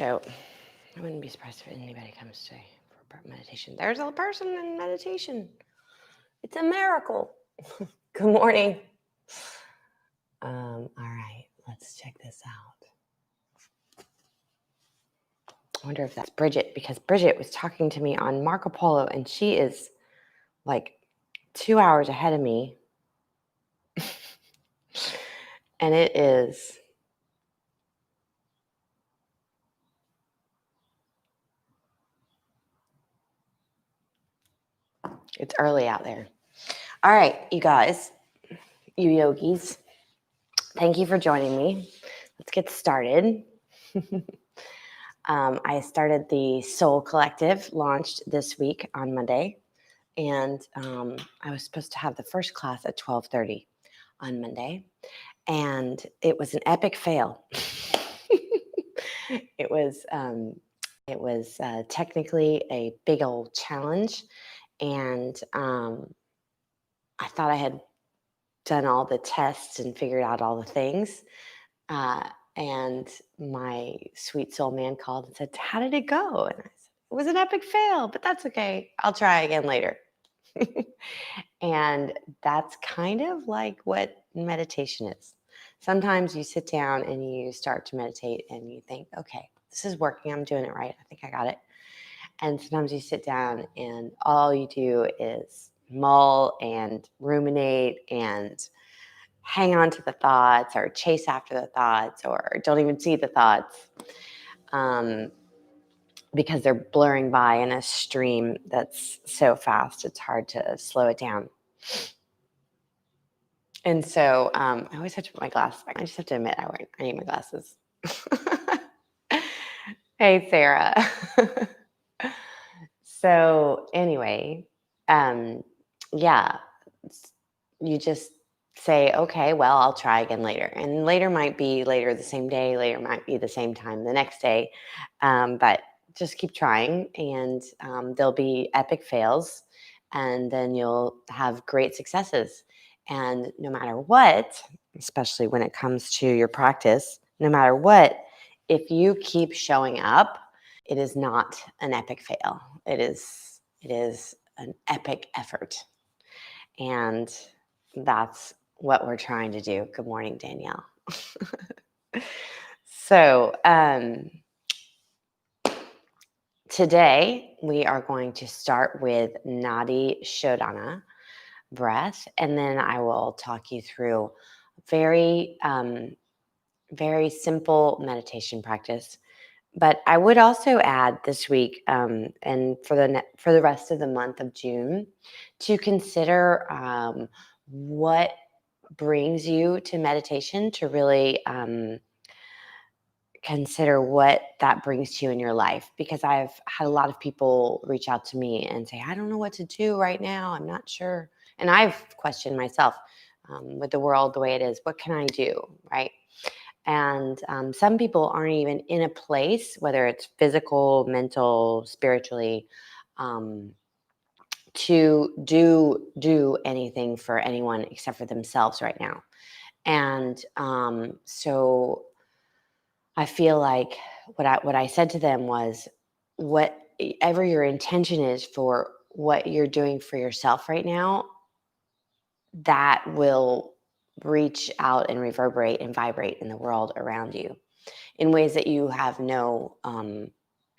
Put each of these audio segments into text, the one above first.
So I wouldn't be surprised if anybody comes today for meditation. There's a person in meditation. It's a miracle. Good morning. All right, let's check this out. I wonder if that's Bridget, because Bridget was talking to me on Marco Polo, and she is like 2 hours ahead of me. And it's early out there. All right, you guys, you yogis, thank you for joining me. Let's get started. I started the Soul Collective, launched this week on Monday, and I was supposed to have the first class at 12:30 on Monday, and it was an epic fail. It was technically a big old challenge, and I thought I had done all the tests and figured out all the things. And my sweet soul man called and said, "How did it go?" And I said, "It was an epic fail, but that's okay. I'll try again later." And that's kind of like what meditation is. Sometimes you sit down and you start to meditate and you think, okay, this is working. I'm doing it right. I think I got it. And sometimes you sit down and all you do is mull and ruminate and hang on to the thoughts or chase after the thoughts or don't even see the thoughts because they're blurring by in a stream that's so fast it's hard to slow it down. And so I always have to put my glasses back. I just have to admit I need my glasses. Hey, Sarah. So anyway, yeah, you just say, okay, well, I'll try again later. And later might be later the same day, later might be the same time the next day. But just keep trying, and there'll be epic fails, and then you'll have great successes. And no matter what, especially when it comes to your practice, no matter what, if you keep showing up, it is not an epic fail. It is an epic effort. And that's what we're trying to do. Good morning, Danielle. So today we are going to start with Nadi Shodhana breath, and then I will talk you through very, very simple meditation practice. But I would also add this week, and for the rest of the month of June, to consider what brings you to meditation, to really consider what that brings to you in your life. Because I've had a lot of people reach out to me and say, "I don't know what to do right now. I'm not sure." And I've questioned myself with the world the way it is. What can I do, right? And some people aren't even in a place, whether it's physical, mental, spiritually, to do anything for anyone except for themselves right now. And so I feel like what I said to them was, whatever your intention is for what you're doing for yourself right now, that will reach out and reverberate and vibrate in the world around you in ways that you have no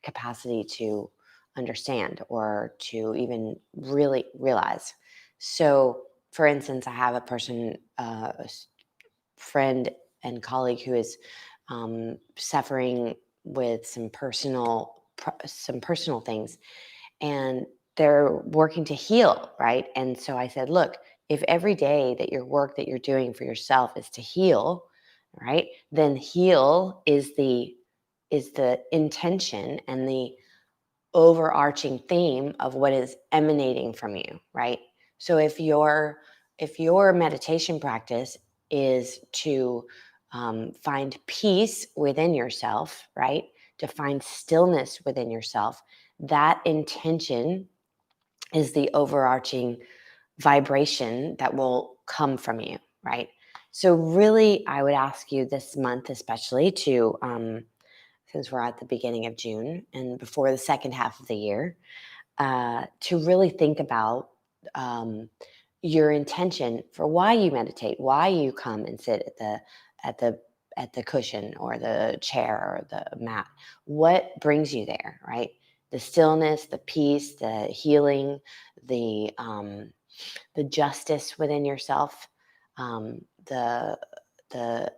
capacity to understand or to even really realize. So, for instance, I have a person, friend and colleague who is suffering with some personal things, and they're working to heal, right? And so I said, look, if every day that your work that you're doing for yourself is to heal, right, then heal is the intention and the overarching theme of what is emanating from you, right? So if your meditation practice is to find peace within yourself, right, to find stillness within yourself, that intention is the overarching vibration that will come from you, right? So really, I would ask you this month especially to since we're at the beginning of June and before the second half of the year, to really think about um, your intention for why you meditate, why you come and sit at the at the cushion or the chair or the mat. What brings you there, right? The stillness, the peace, the healing, the justice within yourself, the the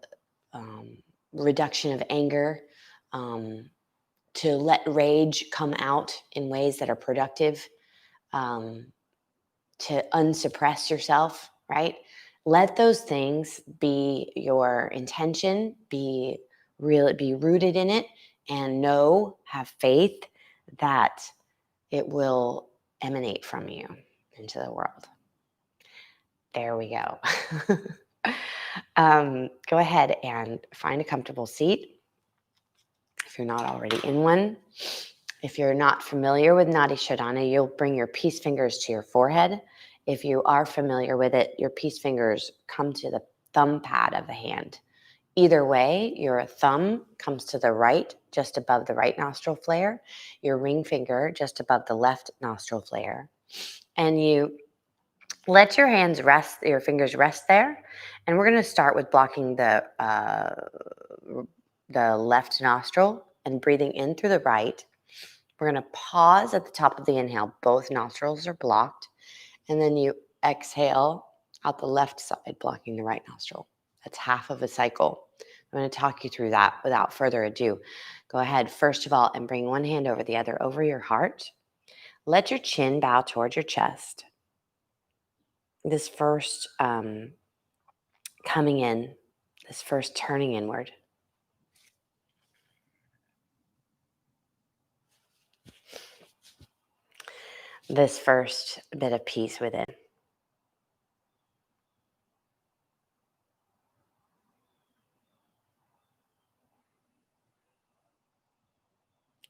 um, reduction of anger, um, to let rage come out in ways that are productive, um, to unsuppress yourself, right? Let those things be your intention, be rooted in it, and have faith that it will emanate from you into the world. There we go. Go ahead and find a comfortable seat if you're not already in one. If you're not familiar with Nadi Shodhana, you'll bring your peace fingers to your forehead. If you are familiar with it, your peace fingers come to the thumb pad of the hand. Either way, your thumb comes to the right, just above the right nostril flare, your ring finger just above the left nostril flare. And you let your fingers rest there. And we're going to start with blocking the left nostril and breathing in through the right. We're going to pause at the top of the inhale. Both nostrils are blocked. And then you exhale out the left side, blocking the right nostril. That's half of a cycle. I'm going to talk you through that without further ado. Go ahead, first of all, and bring one hand over the other over your heart. Let your chin bow towards your chest. This first coming in, this first turning inward. This first bit of peace within.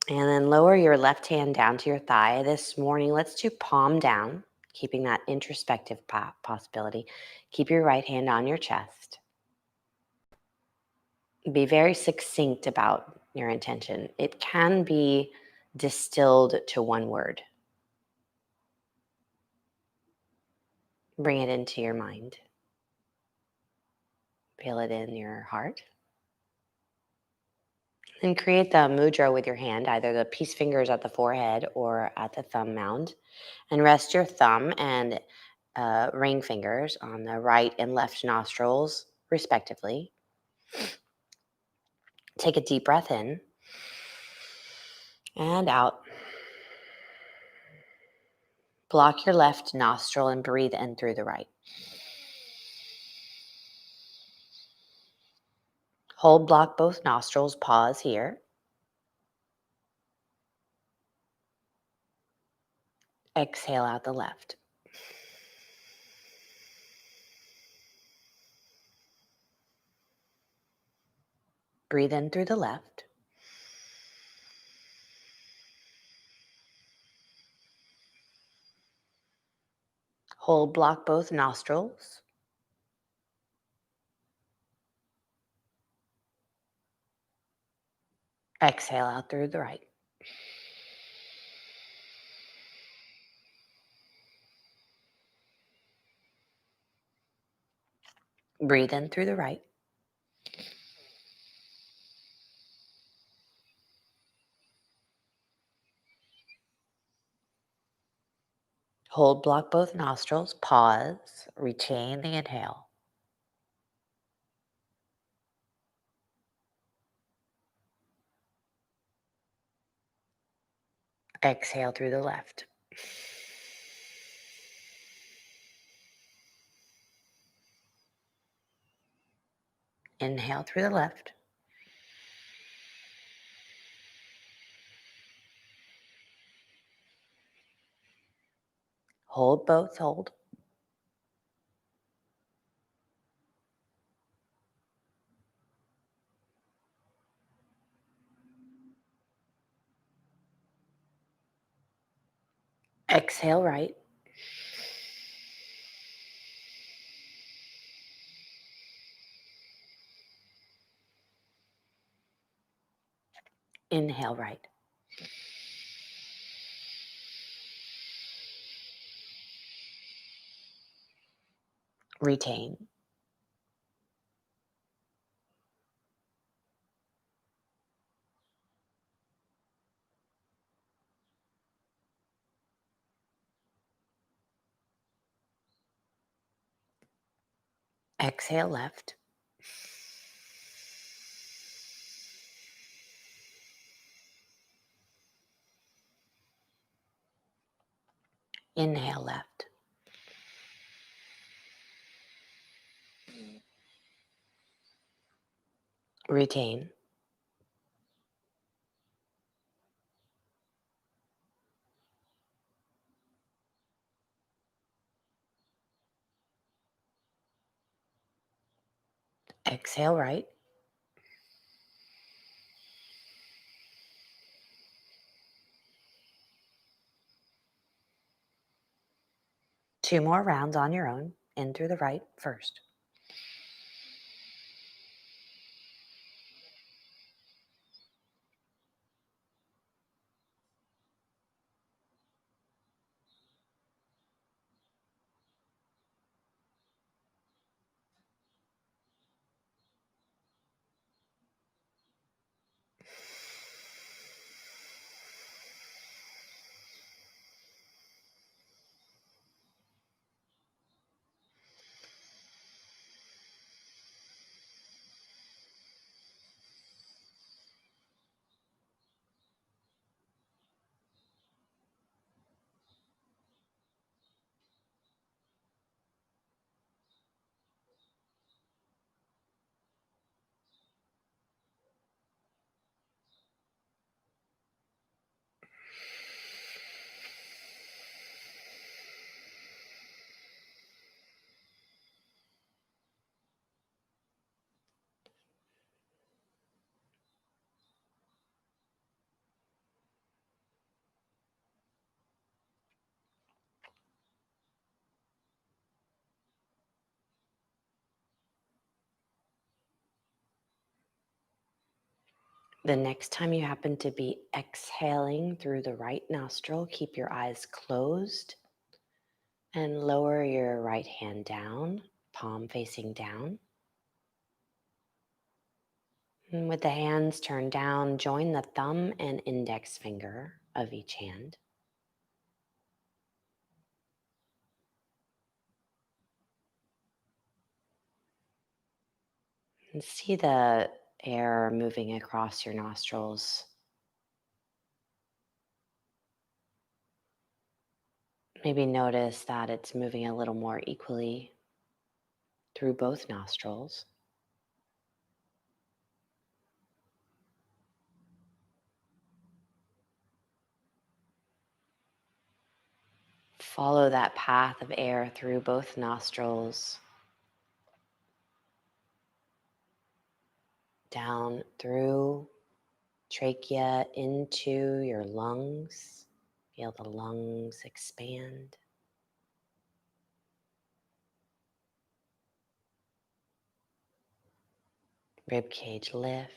And then lower your left hand down to your thigh. This morning, let's do palm down, keeping that introspective possibility. Keep your right hand on your chest. Be very succinct about your intention. It can be distilled to one word. Bring it into your mind. Feel it in your heart. And create the mudra with your hand, either the peace fingers at the forehead or at the thumb mound. And rest your thumb and ring fingers on the right and left nostrils, respectively. Take a deep breath in and out. Block your left nostril and breathe in through the right. Hold, block both nostrils. Pause here. Exhale out the left. Breathe in through the left. Hold, block both nostrils. Exhale out through the right. Breathe in through the right. Hold, block both nostrils. Pause. Retain the inhale. Exhale through the left. Inhale through the left. Hold both, hold. Exhale right. Inhale right. Retain. Exhale left. Inhale left. Retain. Exhale right. Two more rounds on your own. In through the right first. The next time you happen to be exhaling through the right nostril, keep your eyes closed and lower your right hand down, palm facing down. And with the hands turned down, join the thumb and index finger of each hand. And see the air moving across your nostrils. Maybe notice that it's moving a little more equally through both nostrils. Follow that path of air through both nostrils, down through trachea into your lungs. Feel the lungs expand. Rib cage lift.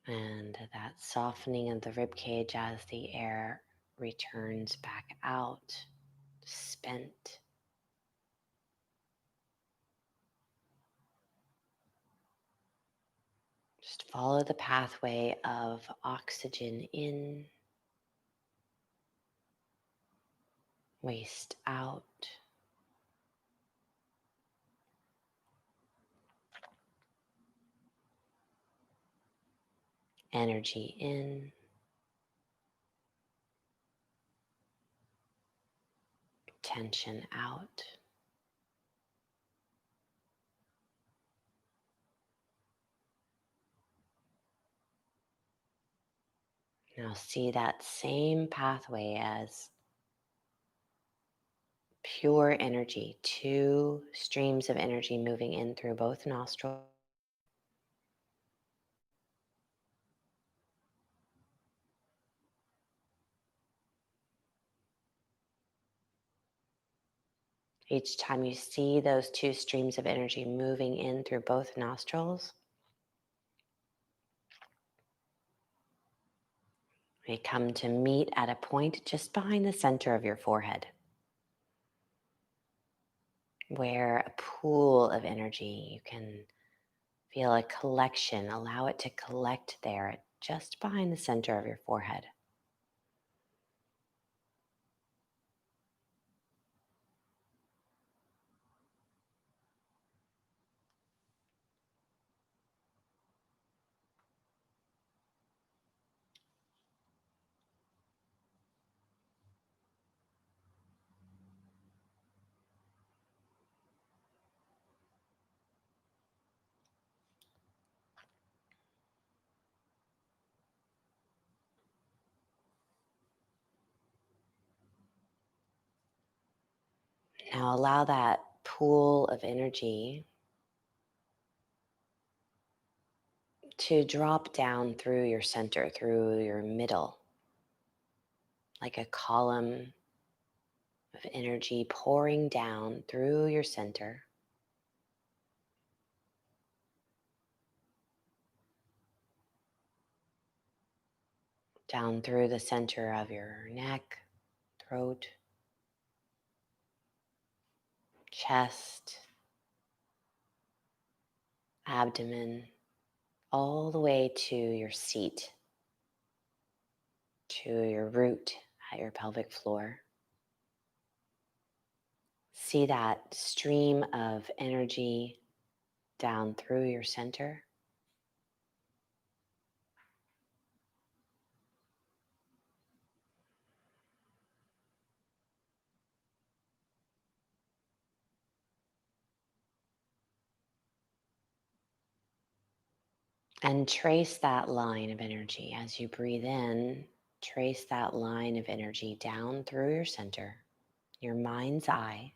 And that softening of the rib cage as the air returns back out, spent. Just follow the pathway of oxygen in, waste out. Energy in, tension out. Now see that same pathway as pure energy, two streams of energy moving in through both nostrils. Each time you see those two streams of energy moving in through both nostrils, They come to meet at a point just behind the center of your forehead, where a pool of energy, you can feel a collection, allow it to collect there just behind the center of your forehead. Now allow that pool of energy to drop down through your center, through your middle, like a column of energy pouring down through your center, down through the center of your neck, throat, chest, abdomen, all the way to your seat, to your root at your pelvic floor. See that stream of energy down through your center. And trace that line of energy as you breathe in. Trace that line of energy down through your center, your mind's eye,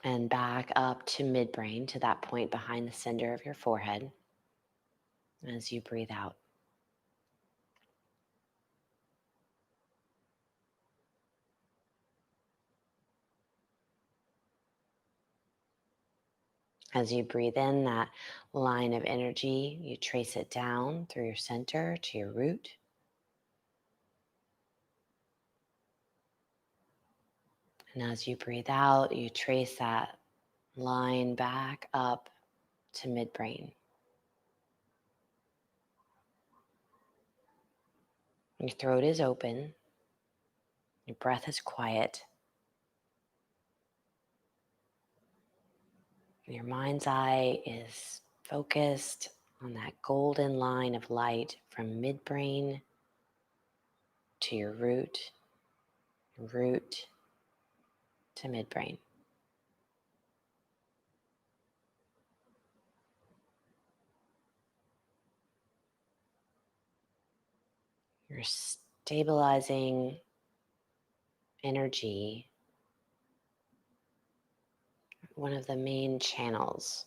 and back up to midbrain, to that point behind the center of your forehead as you breathe out. As you breathe in that line of energy, you trace it down through your center to your root. And as you breathe out, you trace that line back up to midbrain. Your throat is open. Your breath is quiet. Your mind's eye is focused on that golden line of light from midbrain to your root to midbrain. You're stabilizing energy, one of the main channels,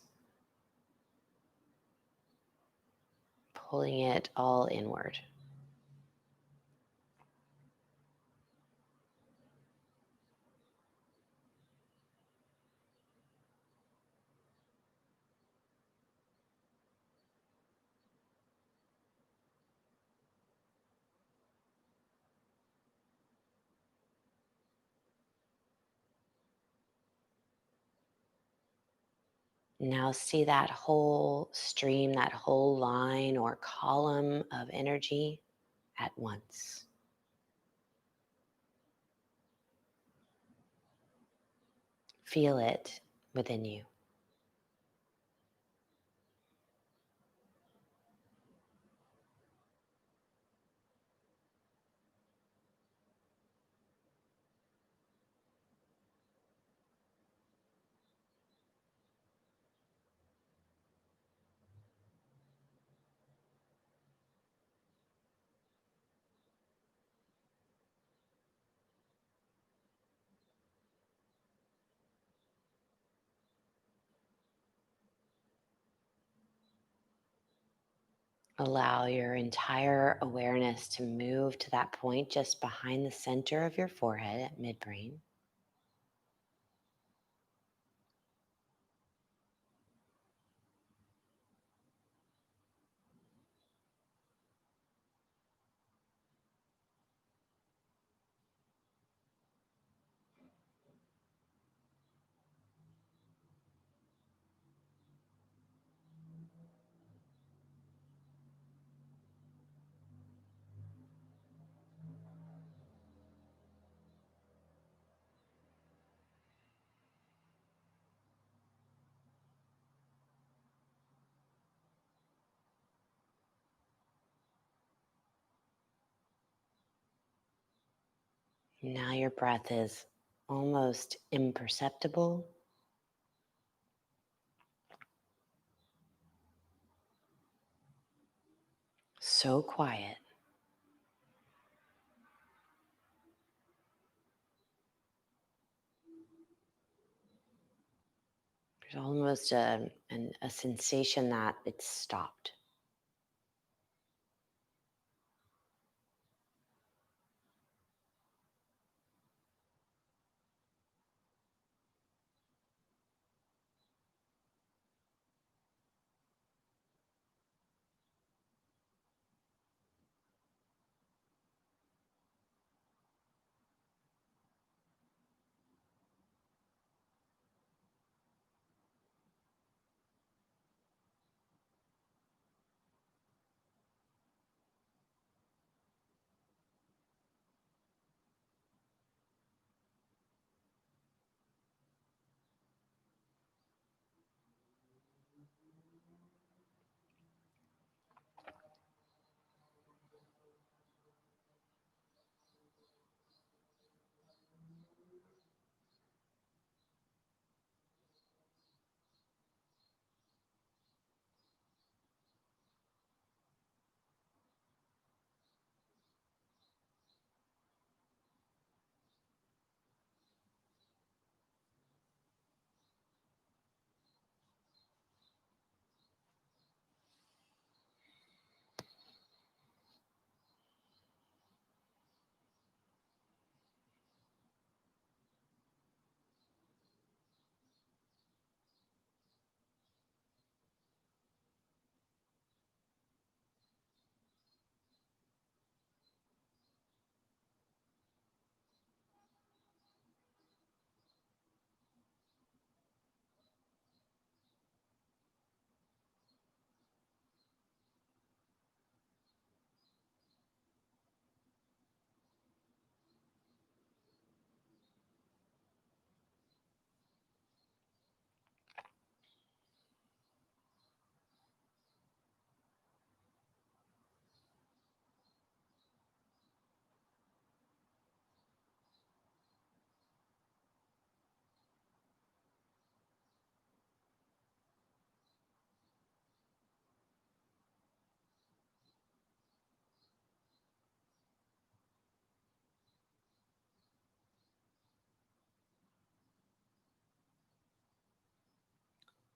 pulling it all inward. Now see that whole stream, that whole line or column of energy at once. Feel it within you. Allow your entire awareness to move to that point just behind the center of your forehead at midbrain. Now your breath is almost imperceptible. So quiet. There's almost a sensation that it's stopped.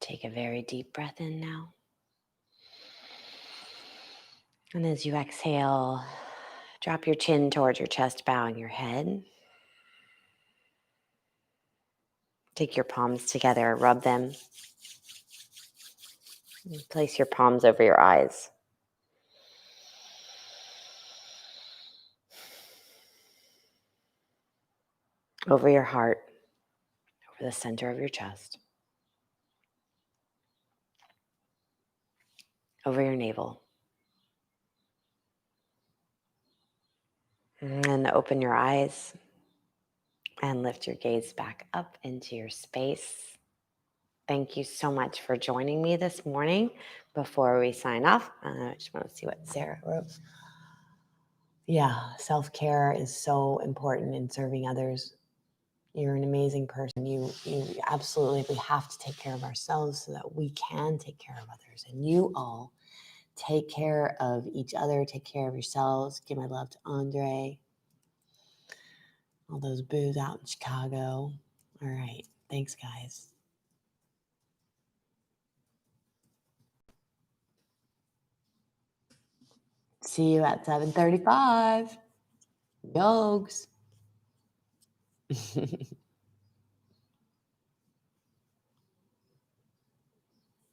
Take a very deep breath in now. And as you exhale, drop your chin towards your chest, bowing your head. Take your palms together, rub them. Place your palms over your eyes. Over your heart, over the center of your chest, over your navel. And open your eyes and lift your gaze back up into your space. Thank you so much for joining me this morning. Before we sign off, I just want to see what Sarah wrote. Yeah, self-care is so important in serving others. You're an amazing person. You absolutely, we have to take care of ourselves so that we can take care of others. And you all take care of each other, take care of yourselves. Give my love to Andre, all those boos out in Chicago. All right. Thanks, guys. See you at 7:35. Yogs.